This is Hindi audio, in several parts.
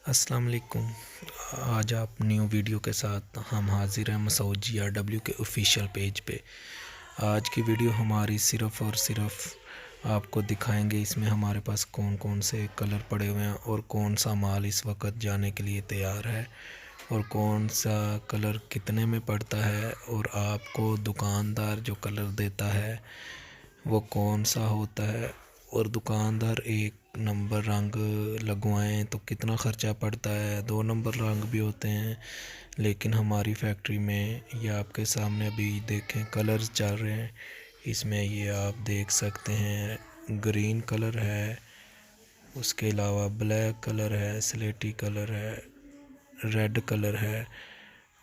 अस्सलाम वालेकुम। आज आप न्यू वीडियो के साथ हम हाजिर हैं मसूद GRW के ऑफिशियल पेज पे। आज की वीडियो हमारी सिर्फ़ और सिर्फ आपको दिखाएंगे इसमें हमारे पास कौन कौन से कलर पड़े हुए हैं और कौन सा माल इस वक्त जाने के लिए तैयार है और कौन सा कलर कितने में पड़ता है और आपको दुकानदार जो कलर देता है वो कौन सा होता है और दुकानदार एक नंबर रंग लगवाएं तो कितना ख़र्चा पड़ता है। 2 नंबर रंग भी होते हैं, लेकिन हमारी फैक्ट्री में ये आपके सामने अभी देखें कलर्स चल रहे हैं। इसमें ये आप देख सकते हैं ग्रीन कलर है, उसके अलावा ब्लैक कलर है, स्लेटी कलर है, रेड कलर है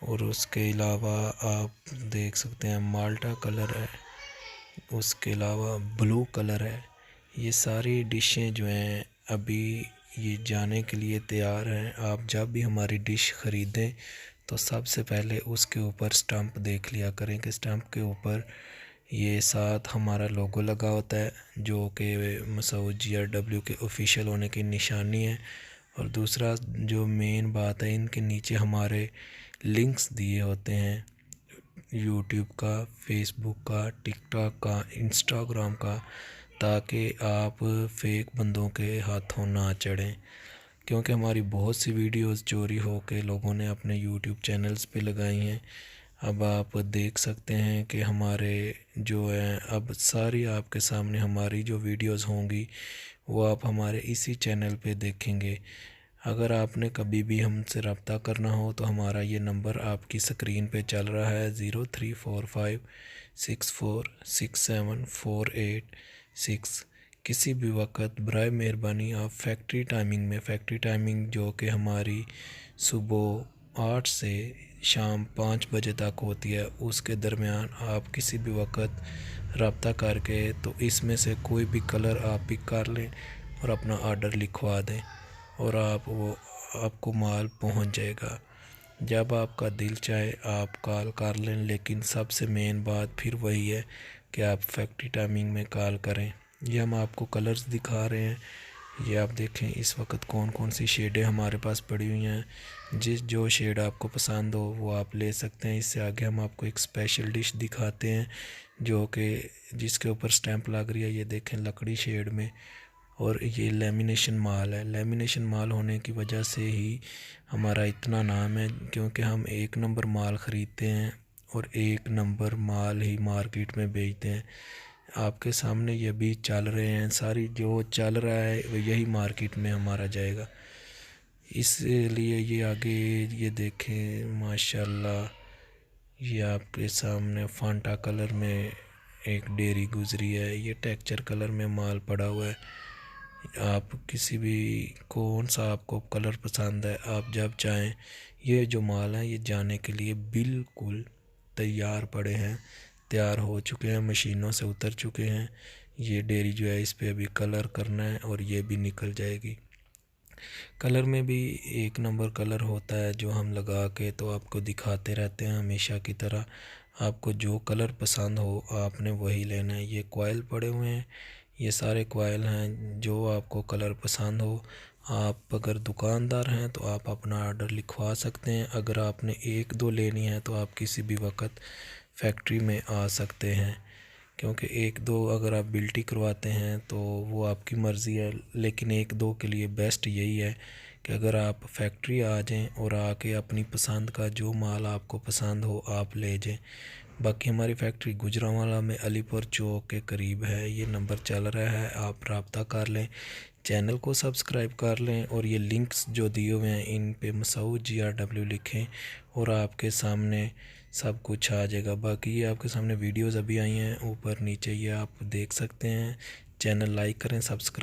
और उसके अलावा आप देख सकते हैं माल्टा कलर है, उसके अलावा ब्लू कलर है। ये सारी डिशें जो हैं अभी ये जाने के लिए तैयार हैं। आप जब भी हमारी डिश ख़रीदें तो सबसे पहले उसके ऊपर स्टंप देख लिया करें कि स्टंप के ऊपर ये साथ हमारा लोगो लगा होता है जो कि मसूद GRW के ऑफिशियल होने की निशानी है। और दूसरा जो मेन बात है, इनके नीचे हमारे लिंक्स दिए होते हैं यूट्यूब का, फेसबुक का, टिकटॉक का, इंस्टाग्राम का, ताकि आप फेक बंदों के हाथों ना चढ़ें। क्योंकि हमारी बहुत सी वीडियोस चोरी हो के लोगों ने अपने यूट्यूब चैनल्स पे लगाई हैं। अब आप देख सकते हैं कि हमारे जो है अब सारी आपके सामने हमारी जो वीडियोस होंगी वो आप हमारे इसी चैनल पे देखेंगे। अगर आपने कभी भी हमसे रब्ता करना हो तो हमारा ये नंबर आपकी स्क्रीन पे चल रहा है 0345646748 किसी भी वक्त बराए मेहरबानी आप फैक्ट्री टाइमिंग जो कि हमारी सुबह 8 से शाम 5 बजे तक होती है, उसके दरमियान आप किसी भी वक्त रब्ता करके तो इसमें से कोई भी कलर आप पिक कर लें और अपना आर्डर लिखवा दें और आपको माल पहुंच जाएगा। जब आपका दिल चाहे आप कॉल कर लें, लेकिन सबसे मेन बात फिर वही है कि आप फैक्ट्री टाइमिंग में कॉल करें। ये हम आपको कलर्स दिखा रहे हैं, ये आप देखें इस वक्त कौन कौन सी शेडें हमारे पास पड़ी हुई हैं। जो शेड आपको पसंद हो वो आप ले सकते हैं। इससे आगे हम आपको एक स्पेशल डिश दिखाते हैं जो कि जिसके ऊपर स्टैंप लग रही है, ये देखें लकड़ी शेड में। और ये लेमिनेशन माल है। लेमिनेशन माल होने की वजह से ही हमारा इतना नाम है, क्योंकि हम 1 नंबर माल ख़रीदते हैं और 1 नंबर माल ही मार्केट में बेचते हैं। आपके सामने ये भी चल रहे हैं, सारी जो चल रहा है वो यही मार्केट में हमारा जाएगा। इसलिए ये आगे ये देखें माशाल्लाह, ये आपके सामने फांटा कलर में एक डेयरी गुजरी है, ये टेक्सचर कलर में माल पड़ा हुआ है। आप किसी भी कौन सा आपको कलर पसंद है आप जब चाहें, ये जो माल है ये जाने के लिए बिल्कुल तैयार पड़े हैं, तैयार हो चुके हैं, मशीनों से उतर चुके हैं। ये डेयरी जो है इस पे अभी कलर करना है और ये भी निकल जाएगी। कलर में भी 1 नंबर कलर होता है जो हम लगा के तो आपको दिखाते रहते हैं हमेशा की तरह। आपको जो कलर पसंद हो आपने वही लेना है। ये कॉइल पड़े हुए हैं, ये सारे कॉइल हैं, जो आपको कलर पसंद हो। आप अगर दुकानदार हैं तो आप अपना ऑर्डर लिखवा सकते हैं। अगर आपने 1-2 लेनी है तो आप किसी भी वक्त फैक्ट्री में आ सकते हैं, क्योंकि 1-2 अगर आप बिल्टी करवाते हैं तो वो आपकी मर्ज़ी है, लेकिन 1-2 के लिए बेस्ट यही है कि अगर आप फैक्ट्री आ जाएं और आके अपनी पसंद का जो माल आपको पसंद हो आप ले जाएं। बाकी हमारी फैक्ट्री गुजरांवाला में अलीपुर चौक के करीब है। ये नंबर चल रहा है, आप रब्ता कर लें, चैनल को सब्सक्राइब कर लें और ये लिंक्स जो दिए हुए हैं इन पे मसूद GRW लिखें और आपके सामने सब कुछ आ जाएगा। बाकी ये आपके सामने वीडियोस अभी आई हैं ऊपर नीचे, ये आप देख सकते हैं। चैनल लाइक करें, सब्सक्राइब